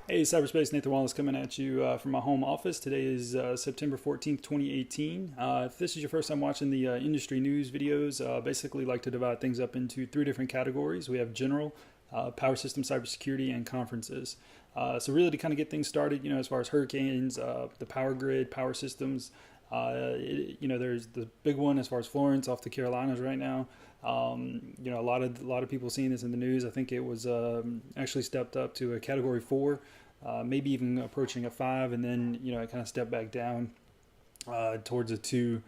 Hey, Cyberspace, Nathan Wallace coming at you from my home office. Today is September 14th, 2018. If this is your first time watching the industry news videos, basically like to divide things up into three different categories. We have general, power system, cybersecurity, and conferences. So really to kind of get things started, as far as hurricanes, the power grid, power systems, there's the big one as far as Florence off the Carolinas right now. A lot of people seeing this in the news. I think it was actually stepped up to a category 4, maybe even approaching a 5, and then it kind of stepped back down towards a 2,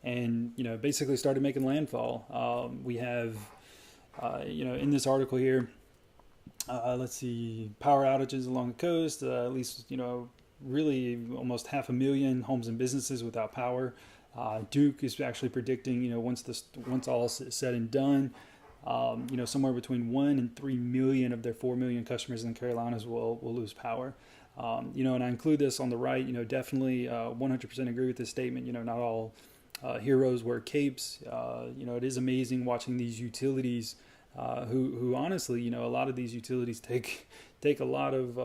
and basically started making landfall. We have in this article here, let's see, power outages along the coast, at least really almost 500,000 homes and businesses without power. Duke is actually predicting, once all is said and done, somewhere between 1 and 3 million of their 4 million customers in the Carolinas will lose power. And I include this on the right. Definitely 100% agree with this statement. Not all heroes wear capes. It is amazing watching these utilities, who honestly, a lot of these utilities take a lot of,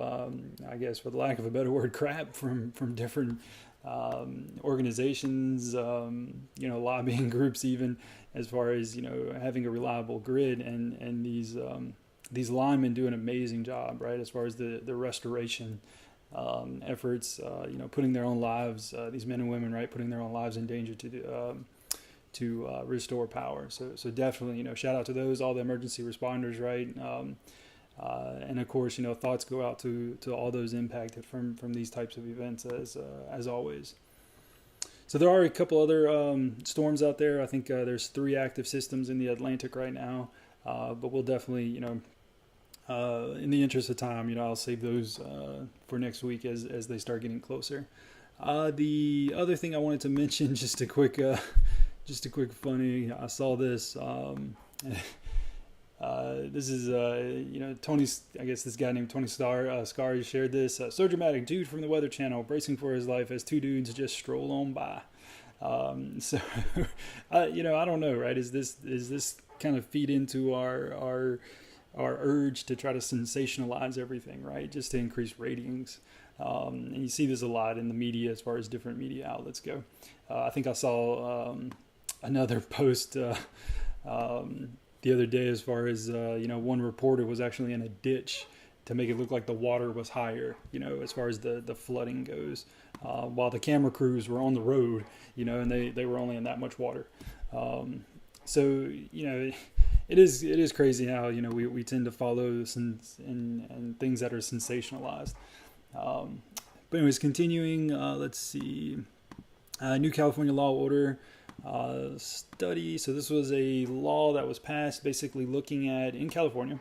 I guess, for the lack of a better word, crap from different organizations, lobbying groups, even as far as having a reliable grid, and these linemen do an amazing job, right, as far as the restoration efforts, putting their own lives, these men and women, right, putting their own lives in danger to restore power. So definitely, shout out to those, all the emergency responders, right. And of course, thoughts go out to all those impacted from these types of events, as always. So there are a couple other storms out there. I think there's 3 active systems in the Atlantic right now, but we'll definitely, in the interest of time, I'll save those for next week as they start getting closer. The other thing I wanted to mention, just a quick funny. I saw this. This is, Tony, I guess this guy named Tony Scar shared this. So dramatic, dude from the Weather Channel bracing for his life as 2 dudes just stroll on by. I don't know, right? Is this kind of feed into our urge to try to sensationalize everything, right? Just to increase ratings. And you see this a lot in the media as far as different media outlets go. I think I saw another post the other day as far as, one reporter was actually in a ditch to make it look like the water was higher, as far as the flooding goes, while the camera crews were on the road, and they were only in that much water. So, it is crazy how, we tend to follow and things that are sensationalized. But anyways, continuing, let's see, new California law order study. So this was a law that was passed basically looking at, in California,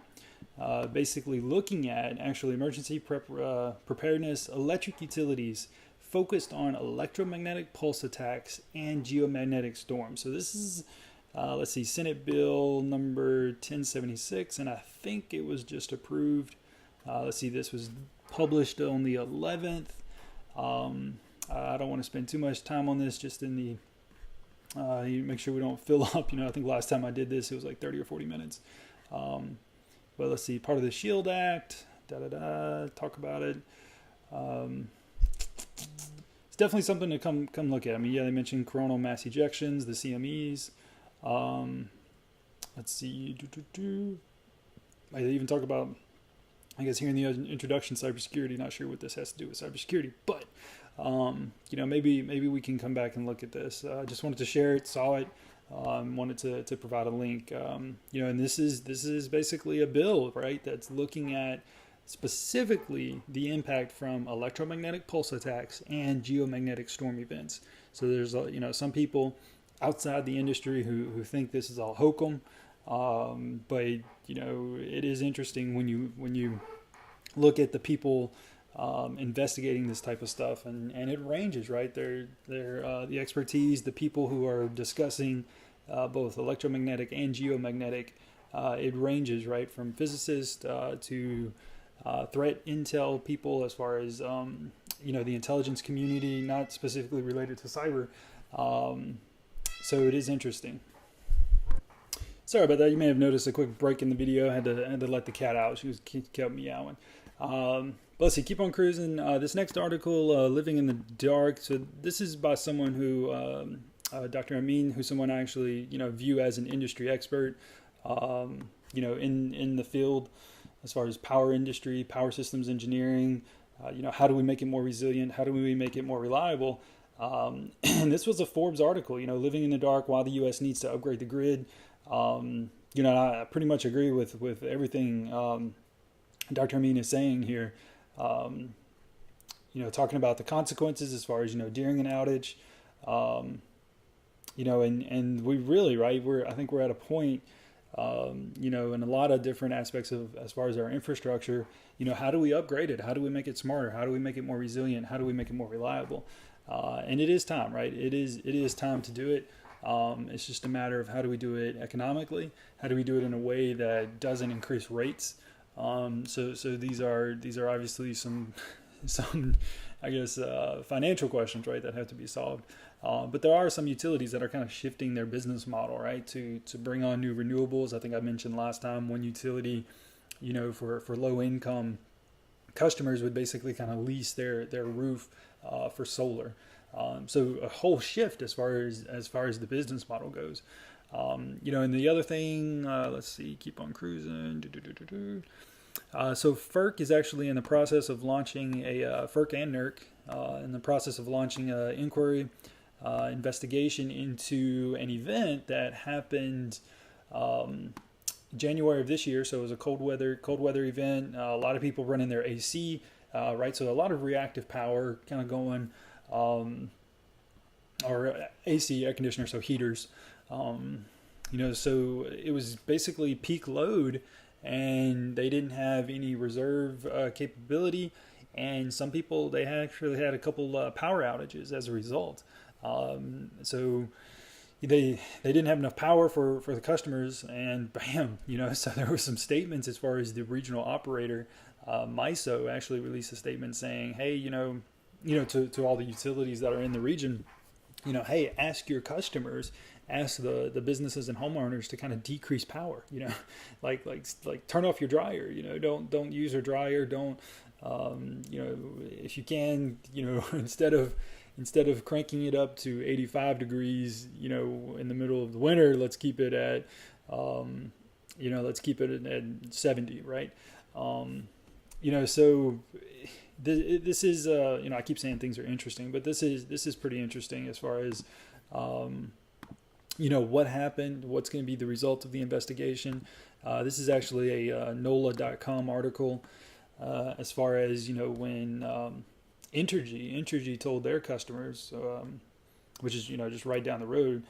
basically looking at actually emergency preparedness, electric utilities focused on electromagnetic pulse attacks and geomagnetic storms. So this is, let's see, Senate Bill number 1076, and I think it was just approved. Let's see, this was published on the 11th. I don't want to spend too much time on this, just in the you make sure we don't fill up. I think last time I did this, it was like 30 or 40 minutes. But let's see, part of the SHIELD Act, talk about it. It's definitely something to come look at. I mean, yeah, they mentioned coronal mass ejections, the CMEs. Let's see, I even talk about, I guess here in the introduction, cybersecurity. Not sure what this has to do with cybersecurity, but maybe we can come back and look at this. Just wanted to share it, saw it, wanted to provide a link. And this is basically a bill, right, that's looking at specifically the impact from electromagnetic pulse attacks and geomagnetic storm events. So there's some people outside the industry who think this is all hokum. But it is interesting when you look at the people investigating this type of stuff, and it ranges, right? They're the expertise, the people who are discussing both electromagnetic and geomagnetic. It ranges, right, from physicists to threat intel people, as far as the intelligence community, not specifically related to cyber. So it is interesting. Sorry about that. You may have noticed a quick break in the video. I had to let the cat out. She kept meowing. But let's see, keep on cruising. This next article, Living in the Dark. So this is by someone who, Dr. Amin, who's someone I actually, view as an industry expert, in the field as far as power industry, power systems engineering. How do we make it more resilient? How do we make it more reliable? And this was a Forbes article, Living in the Dark, why the U.S. needs to upgrade the grid. I pretty much agree with everything Dr. Amin is saying here. Talking about the consequences as far as, during an outage, and we really, right, I think we're at a point, in a lot of different aspects of, as far as our infrastructure, how do we upgrade it? How do we make it smarter? How do we make it more resilient? How do we make it more reliable? And it is time, right? It is time to do it. It's just a matter of how do we do it economically? How do we do it in a way that doesn't increase rates? So these are obviously some I guess financial questions, right, that have to be solved. But there are some utilities that are kind of shifting their business model, right, to bring on new renewables. I think I mentioned last time one utility, for low income customers would basically kind of lease their roof for solar. So a whole shift as far as the business model goes. And the other thing, let's see, keep on cruising. So FERC is actually in the process of launching FERC and NERC in the process of launching an inquiry investigation into an event that happened January of this year. So it was a cold weather event. A lot of people running their AC, right? So a lot of reactive power kind of going, or AC, air conditioner, so heaters. So it was basically peak load, and they didn't have any reserve capability, and some people, they actually had a couple power outages as a result. So they didn't have enough power for the customers, and bam, so there were some statements as far as the regional operator, MISO, actually released a statement saying, hey, to all the utilities that are in the region, hey, ask your customers, ask the businesses and homeowners to kind of decrease power, like turn off your dryer, don't use your dryer. Don't, if you can, instead of cranking it up to 85 degrees, in the middle of the winter, let's keep it at, at 70, right? So this is, I keep saying things are interesting, but this is pretty interesting as far as, what happened, what's going to be the result of the investigation. This is actually a NOLA.com article, as far as, when Entergy told their customers, which is, just right down the road.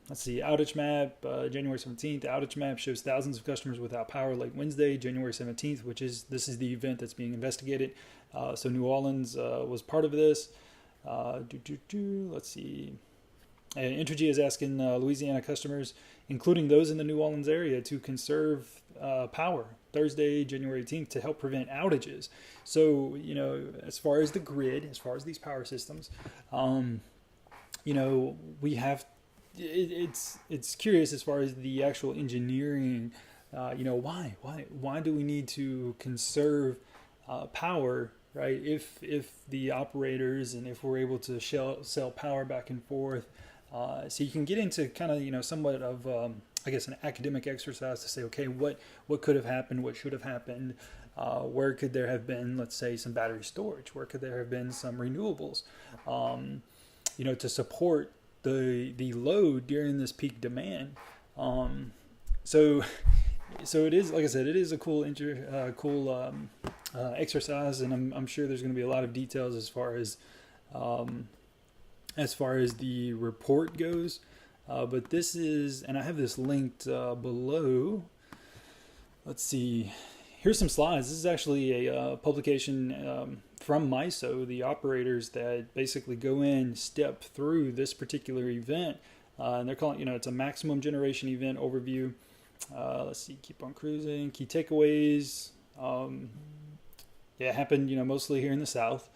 Let's see, outage map, January 17th. Outage map shows thousands of customers without power late Wednesday, January 17th, this is the event that's being investigated. So New Orleans was part of this. Let's see. Entergy is asking Louisiana customers, including those in the New Orleans area, to conserve power Thursday, January 18th, to help prevent outages. So, as far as the grid, as far as these power systems, we have, it's curious as far as the actual engineering, why do we need to conserve power, right? If the operators, and if we're able to sell power back and forth, so you can get into kind of, somewhat of, I guess, an academic exercise to say, okay, what could have happened? What should have happened? Where could there have been, let's say, some battery storage? Where could there have been some renewables, to support the load during this peak demand? So it is, like I said, it is a cool exercise, and I'm sure there's going to be a lot of details as far as the report goes. But this is, and I have this linked below. Let's see. Here's some slides. This is actually a publication from MISO, the operators that basically go in, step through this particular event. And they're calling, it's a maximum generation event overview. Let's see, keep on cruising. Key takeaways. It happened, mostly here in the South.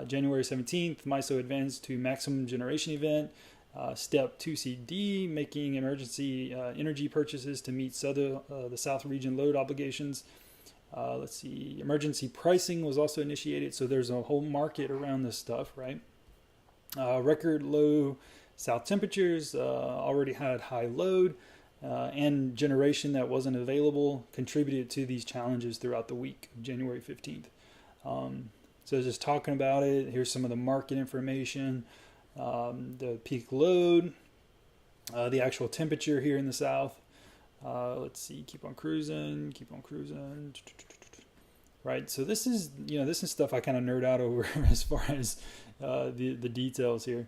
January 17th, MISO advanced to maximum generation event. Step 2CD, making emergency energy purchases to meet the South region load obligations. Let's see, emergency pricing was also initiated. So there's a whole market around this stuff, right? Record low south temperatures already had high load, and generation that wasn't available contributed to these challenges throughout the week of January 15th. So just talking about it, here's some of the market information, the peak load, the actual temperature here in the south. Let's see, keep on cruising. Right, so this is stuff I kind of nerd out over as far as the details here.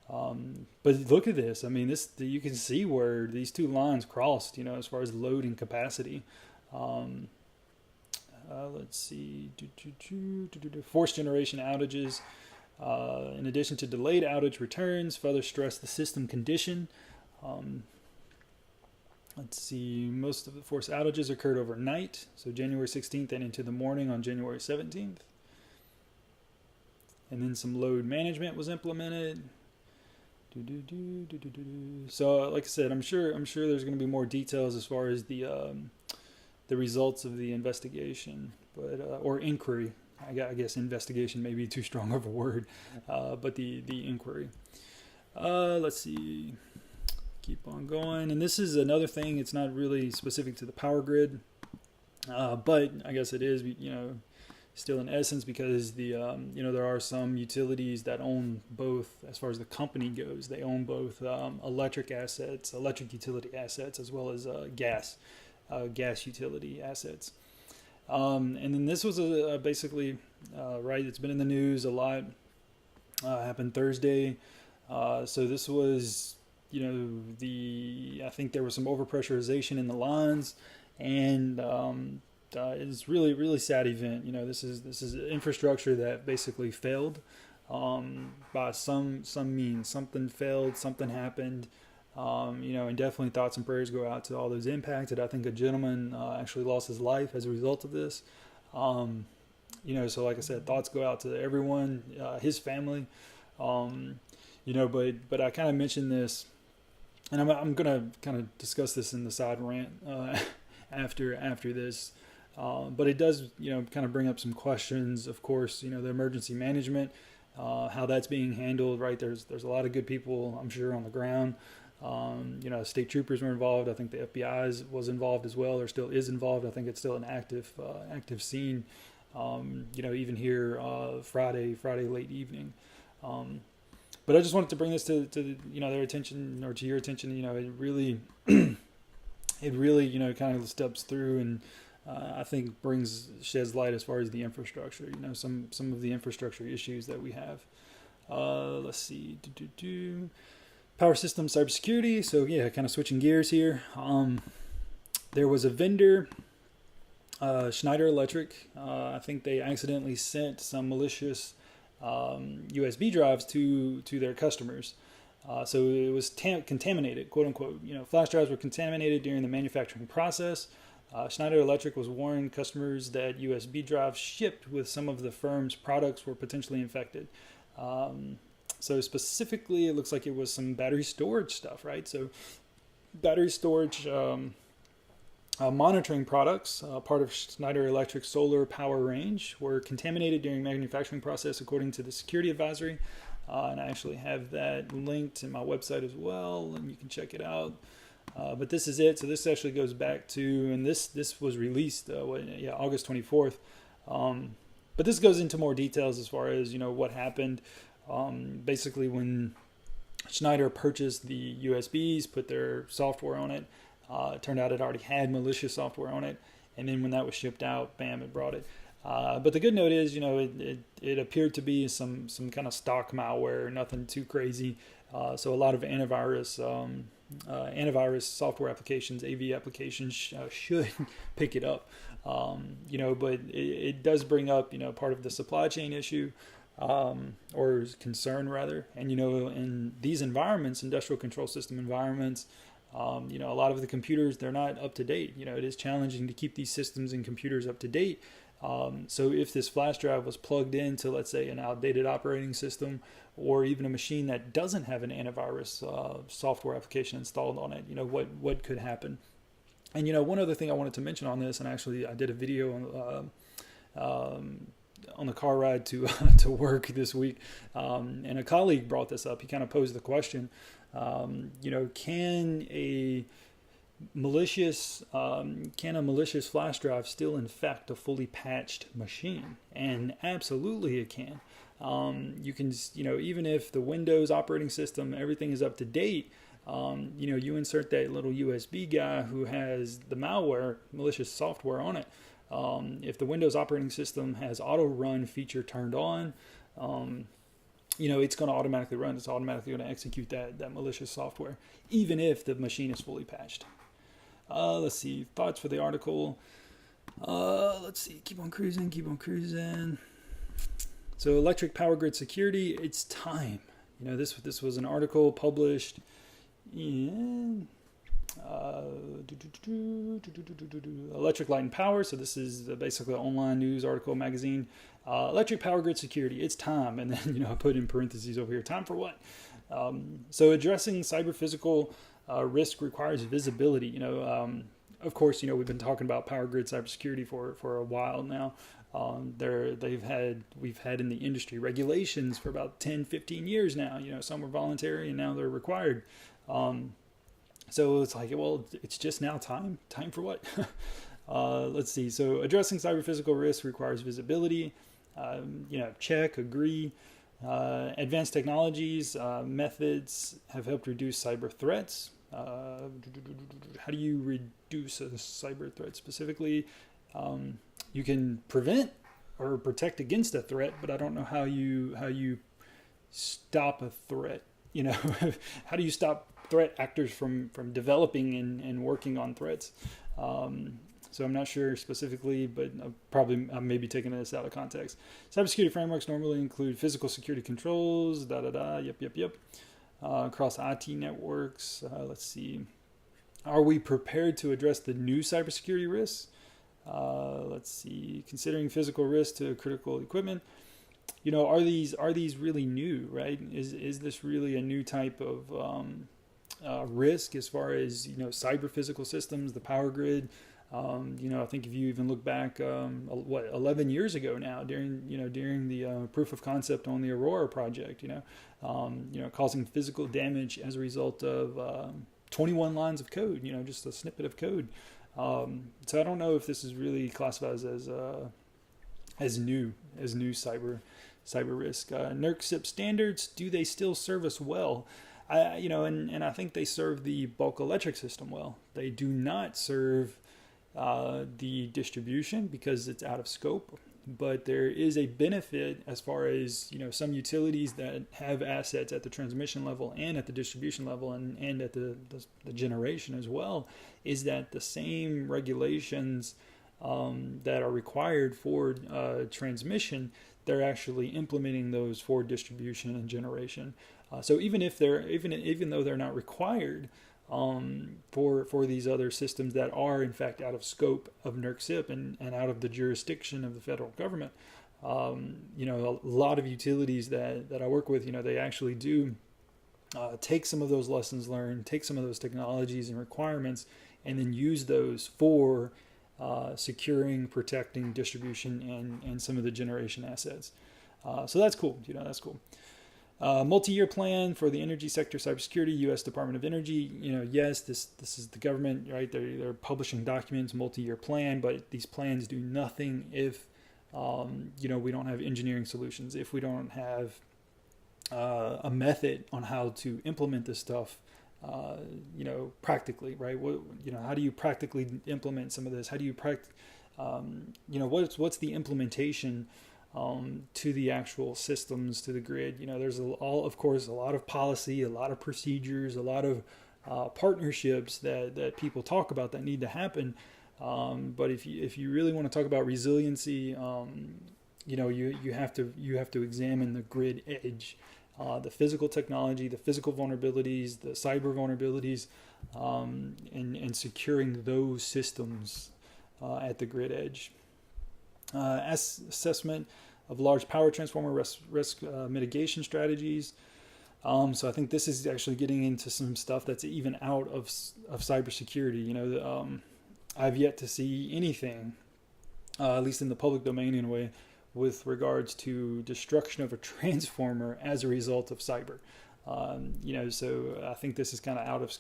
But look at this. I mean, you can see where these two lines crossed, as far as load and capacity. Let's see, force generation outages. In addition to delayed outage returns, further stress the system condition. Let's see, most of the force outages occurred overnight, so January 16th and into the morning on January 17th. And then some load management was implemented. So, like I said, I'm sure there's going to be more details as far as the results of the investigation, but or inquiry. I guess investigation may be too strong of a word, but the inquiry. Let's see. Keep on going. And this is another thing. It's not really specific to the power grid, but I guess it is, still in essence, because there are some utilities that own both, as far as the company goes, they own both electric utility assets, as well as gas utility assets. And then this was basically, right, it's been in the news a lot, happened Thursday. So this was, I think there was some overpressurization in the lines, and it's really, really sad event. This is infrastructure that basically failed by some means. Something failed, something happened. And definitely thoughts and prayers go out to all those impacted. I think a gentleman actually lost his life as a result of this. So like I said, thoughts go out to everyone, his family. But I kind of mentioned this, and I'm gonna kind of discuss this in the side rant after this. But it does, kind of bring up some questions. Of course, the emergency management, how that's being handled. Right, there's a lot of good people, I'm sure, on the ground. State troopers were involved. I think the FBI was involved as well, or still is involved. I think it's still an active scene. Even here Friday late evening. But I just wanted to bring this to their attention, or to your attention. It really kind of steps through, and I think sheds light as far as the infrastructure. Some of the infrastructure issues that we have. Let's see. Power system cybersecurity. So yeah, kind of switching gears here. There was a vendor, Schneider Electric. I think they accidentally sent some malicious USB drives to their customers. So it was contaminated, quote unquote. Flash drives were contaminated during the manufacturing process. Schneider Electric was warning customers that USB drives shipped with some of the firm's products were potentially infected. So specifically, it looks like it was some battery storage stuff, right? So battery storage monitoring products, part of Schneider Electric's solar power range, were contaminated during manufacturing process, according to the security advisory. And I actually have that linked in my website as well, and you can check it out. But this is it. So this actually goes back to, and this was released, August 24th. But this goes into more details as far as, what happened. Basically, when Schneider purchased the USBs, put their software on it, it turned out it already had malicious software on it. And then when that was shipped out, bam, it brought it. But the good note is, it appeared to be some kind of stock malware, nothing too crazy. So a lot of antivirus software applications, AV applications should pick it up. But it does bring up, part of the supply chain issue, or concern rather. And, in these environments, industrial control system environments, a lot of the computers, they're not up to date. It is challenging to keep these systems and computers up to date. So if this flash drive was plugged into, let's say, an outdated operating system, or even a machine that doesn't have an antivirus software application installed on it, what could happen? And one other thing I wanted to mention on this, and actually I did a video on the car ride to to work this week, and a colleague brought this up. He kind of posed the question, can a malicious flash drive still infect a fully patched machine? And absolutely it can. You can, even if the Windows operating system, everything is up to date, you insert that little USB guy who has the malware, malicious software on it. If the Windows operating system has auto run feature turned on, it's going to automatically run. It's automatically going to execute that malicious software, even if the machine is fully patched. Let's see, thoughts for the article. Let's see, keep on cruising. So electric power grid security, it's time. This was an article published in Electric Light and Power. So this is basically an online news article magazine. Electric power grid security, it's time. And then I put in parentheses over here, time for what? So addressing cyber physical risk requires visibility. Of course, we've been talking about power grid cybersecurity for a while now. We've had in the industry regulations for about 10, 15 years now. Some were voluntary and now they're required. So it's like, well, it's just now time for what? Let's see. So addressing cyber physical risk requires visibility. Check, agree. Advanced technologies, methods have helped reduce cyber threats. How do you reduce a cyber threat specifically? You can prevent or protect against a threat, but I don't know how you stop a threat. How do you stop threat actors from developing and working on threats? So I'm not sure specifically, but I may be taking this out of context. Cybersecurity frameworks normally include physical security controls, yep. Across IT networks. Let's see. Are we prepared to address the new cybersecurity risks? Let's see. Considering physical risk to critical equipment. Are these really new, right? Is this really a new type of risk as far as cyber physical systems, the power grid? I think if you even look back, 11 years ago now, during the proof of concept on the Aurora project, causing physical damage as a result of 21 lines of code, just a snippet of code. So I don't know if this is really classified as new cyber risk. NERC-CIP standards, do they still serve us well? And I think they serve the bulk electric system well. They do not serve the distribution because it's out of scope, but there is a benefit as far as some utilities that have assets at the transmission level and at the distribution level and at the generation as well, is that the same regulations that are required for transmission, they're actually implementing those for distribution and generation. So even though they're not required for these other systems that are in fact out of scope of NERC-CIP and out of the jurisdiction of the federal government, a lot of utilities that I work with, they actually do take some of those lessons learned, take some of those technologies and requirements, and then use those for securing, protecting, distribution, and some of the generation assets. So that's cool. That's cool. Multi-year plan for the energy sector cybersecurity, U.S. Department of Energy. Yes, this is the government, right? They're publishing documents, multi-year plan, but these plans do nothing if we don't have engineering solutions, if we don't have a method on how to implement this stuff, practically, right? How do you practically implement some of this? How do you what's the implementation to the actual systems, to the grid? There's of course a lot of policy, a lot of procedures, a lot of partnerships that people talk about that need to happen. But if you really want to talk about resiliency, you have to examine the grid edge, the physical technology, the physical vulnerabilities, the cyber vulnerabilities, and securing those systems at the grid edge. Assessment of large power transformer risk mitigation strategies. So I think this is actually getting into some stuff that's even out of cybersecurity. I've yet to see anything, at least in the public domain anyway, with regards to destruction of a transformer as a result of cyber. So I think this is kind of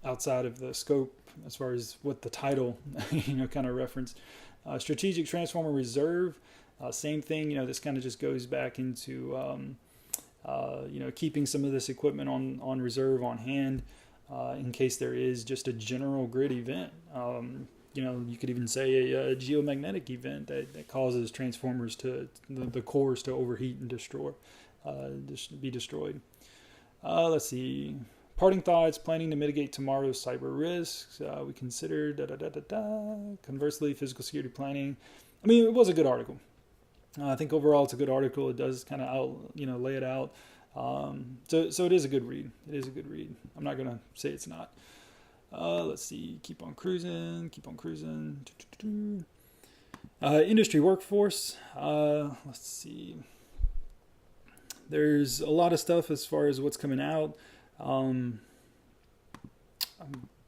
outside of the scope as far as what the title, kind of referenced. Strategic Transformer Reserve, same thing. This kind of just goes back into, keeping some of this equipment on reserve, on hand, in case there is just a general grid event. You could even say a geomagnetic event that causes transformers the cores to overheat and be destroyed. Let's see. Parting thoughts, planning to mitigate tomorrow's cyber risks. We consider Conversely, physical security planning. I mean, it was a good article. I think overall it's a good article. It does kind of lay it out. So it is a good read. It is a good read. I'm not going to say it's not. Let's see. Keep on cruising. Industry workforce. Let's see. There's a lot of stuff as far as what's coming out. I'm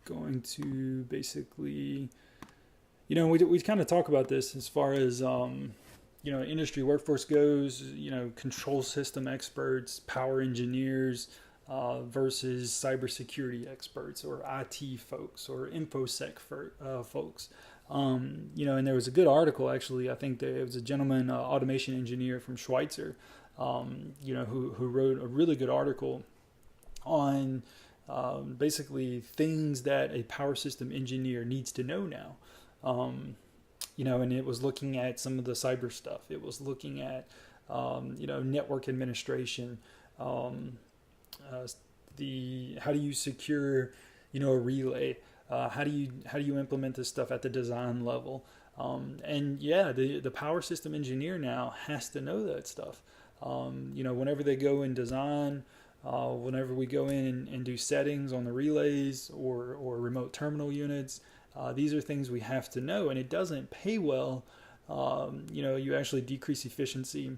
going to basically, we kind of talk about this as far as, industry workforce goes, control system experts, power engineers, versus cybersecurity experts or IT folks or InfoSec folks. And there was a good article, actually. I think there was a gentleman, automation engineer from Schweitzer, who wrote a really good article on basically things that a power system engineer needs to know now. And it was looking at some of the cyber stuff. It was looking at, network administration, how do you secure, a relay? How do you implement this stuff at the design level? The power system engineer now has to know that stuff. Whenever they go and design, whenever we go in and do settings on the relays or remote terminal units, these are things we have to know, and it doesn't pay well. You actually decrease efficiency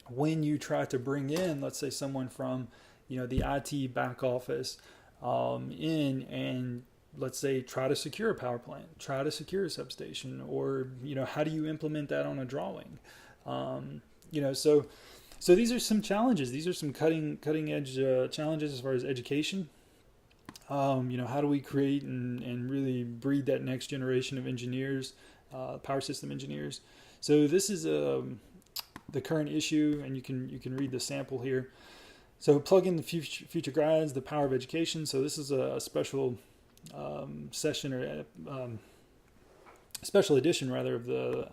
when you try to bring in, let's say, someone from, the IT back office in and, let's say, try to secure a power plant, try to secure a substation, or, how do you implement that on a drawing? So these are some challenges. These are some cutting edge challenges as far as education. How do we create and really breed that next generation of engineers, power system engineers? So this is the current issue, and you can read the sample here. So plug in the future guides, the power of education. So this is a special session or special edition rather of the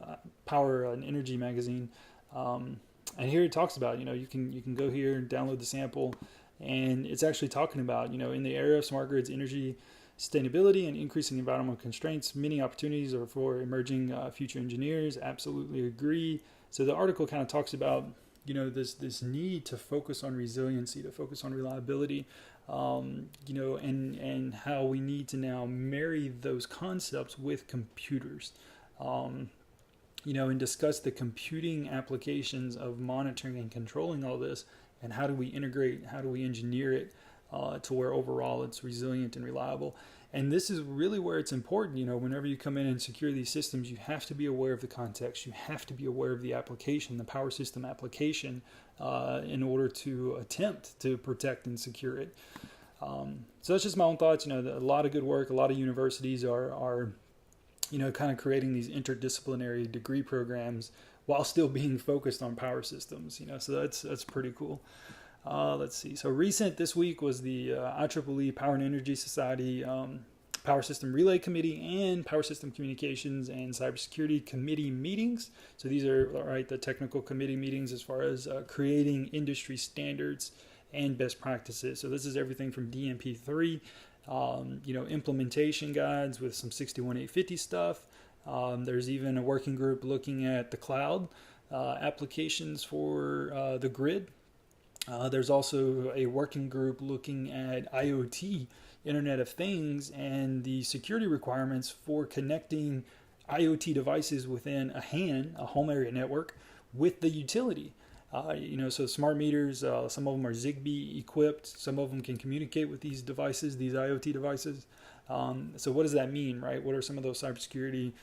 Power and Energy magazine. And here it talks about, you can go here and download the sample, and it's actually talking about, in the era of smart grids, energy sustainability and increasing environmental constraints, many opportunities are for emerging future engineers. Absolutely agree. So the article kind of talks about, this need to focus on resiliency, to focus on reliability, and how we need to now marry those concepts with computers. And discuss the computing applications of monitoring and controlling all this, and how do we integrate, how do we engineer it to where overall it's resilient and reliable. And this is really where it's important. Whenever you come in and secure these systems, you have to be aware of the context. You have to be aware of the application, the power system application, in order to attempt to protect and secure it. So that's just my own thoughts. A lot of good work. A lot of universities are kind of creating these interdisciplinary degree programs while still being focused on power systems, so that's pretty cool. Let's see. So recent this week was the IEEE Power and Energy Society Power System Relay Committee and Power System Communications and Cybersecurity Committee meetings. So these are the technical committee meetings as far as creating industry standards and best practices. So this is everything from DMP3, implementation guides with some 61850 stuff. There's even a working group looking at the cloud applications for the grid. There's also a working group looking at IoT, Internet of Things, and the security requirements for connecting IoT devices within a HAN, a home area network, with the utility. So smart meters, some of them are Zigbee equipped. Some of them can communicate with these devices, these IoT devices. So what does that mean, right? What are some of those cybersecurity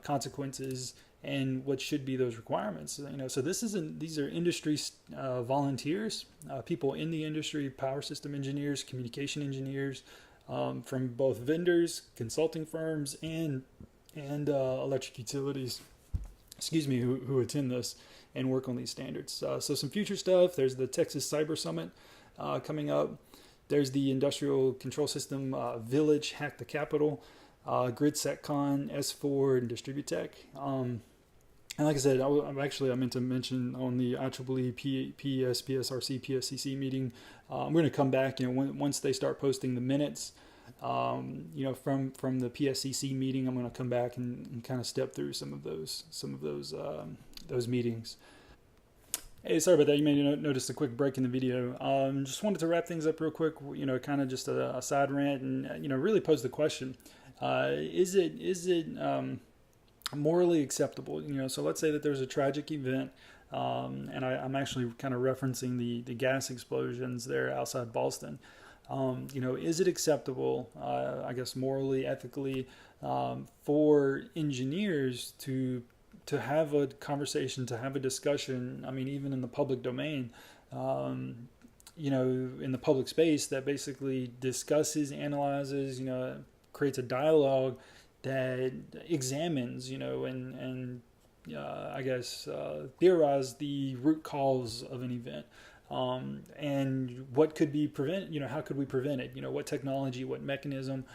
consequences, and what should be those requirements? So these are industry volunteers, people in the industry, power system engineers, communication engineers, from both vendors, consulting firms, and electric utilities, who attend this and work on these standards. So some future stuff. There's the Texas Cyber Summit coming up. There's the Industrial Control System Village, Hack the Capital, GridSecCon, S4, and Distributech. And like I said, I meant to mention on the IEEE PS, PSRC, PSCC meeting, I'm going to come back, once they start posting the minutes, from the PSCC meeting, I'm going to come back and kind of step through some of those meetings. Hey, sorry about that. You may notice a quick break in the video. Just wanted to wrap things up real quick. Kind of just a side rant, and really pose the question: is it morally acceptable? So let's say that there's a tragic event, and I'm actually kind of referencing the gas explosions there outside Boston. Is it acceptable, I guess morally, ethically, for engineers to have a conversation, to have a discussion, even in the public domain, in the public space, that basically discusses, analyzes, creates a dialogue that examines, and I guess theorize the root cause of an event. And what could be prevented, how could we prevent it? What technology, what mechanism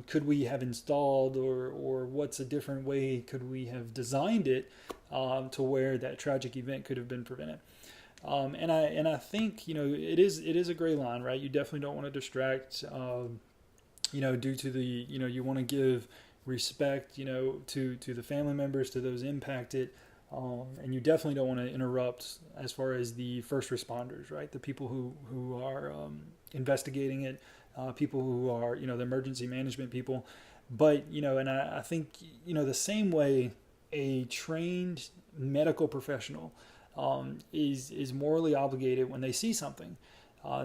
could we have installed, or what's a different way could we have designed it to where that tragic event could have been prevented? And I think, it is a gray line, right? You definitely don't want to distract, due to the, you want to give respect, to the family members, to those impacted. And you definitely don't want to interrupt as far as the first responders, right? The people who are investigating it, people who are, the emergency management people. But, and I think, the same way a trained medical professional is morally obligated when they see something.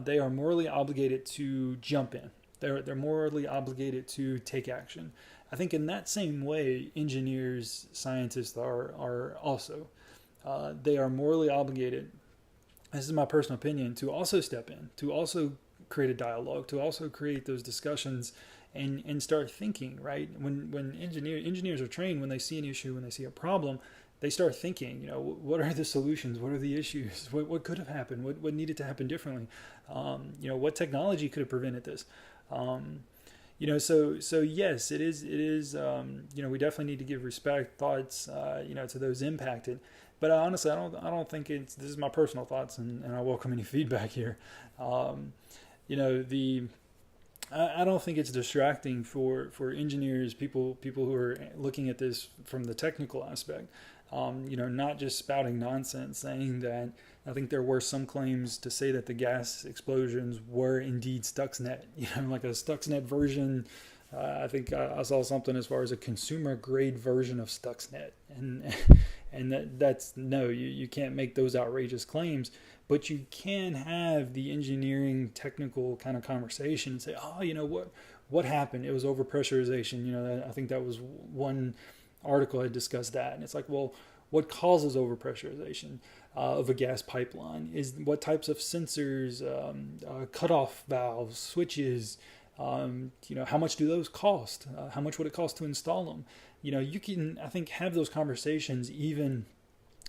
They are morally obligated to jump in. They're morally obligated to take action. I think in that same way, engineers, scientists are also. They are morally obligated, this is my personal opinion, to also step in, to also create a dialogue, to also create those discussions and start thinking, right? When engineers are trained, when they see an issue, when they see a problem, they start thinking, what are the solutions? What are the issues? What could have happened? What needed to happen differently? What technology could have prevented this? So yes, it is, we definitely need to give respect, thoughts, to those impacted. But honestly, I don't think this is my personal thoughts, and I welcome any feedback here. I don't think it's distracting for engineers, people who are looking at this from the technical aspect. Not just spouting nonsense, saying that. I think there were some claims to say that the gas explosions were indeed Stuxnet, like a Stuxnet version. I think I saw something as far as a consumer grade version of Stuxnet, and that's no, you can't make those outrageous claims, but you can have the engineering technical kind of conversation and say, what happened? It was overpressurization. I think that was one article had discussed that, and it's like, well, what causes overpressurization of a gas pipeline? Is what types of sensors, cutoff valves, switches, how much do those cost? How much would it cost to install them? You can, I think, have those conversations even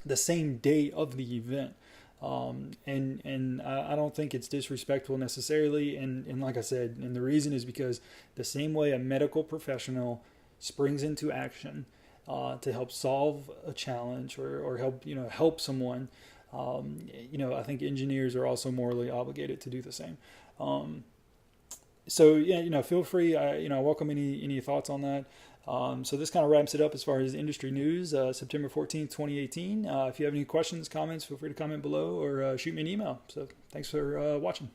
the same day of the event. And I don't think it's disrespectful necessarily. And like I said, and the reason is because the same way a medical professional springs into action to help solve a challenge or help someone, I think engineers are also morally obligated to do the same. So yeah, feel free. I welcome any thoughts on that. So this kind of wraps it up as far as industry news, September 14th, 2018. If you have any questions, comments, feel free to comment below or shoot me an email. So thanks for watching.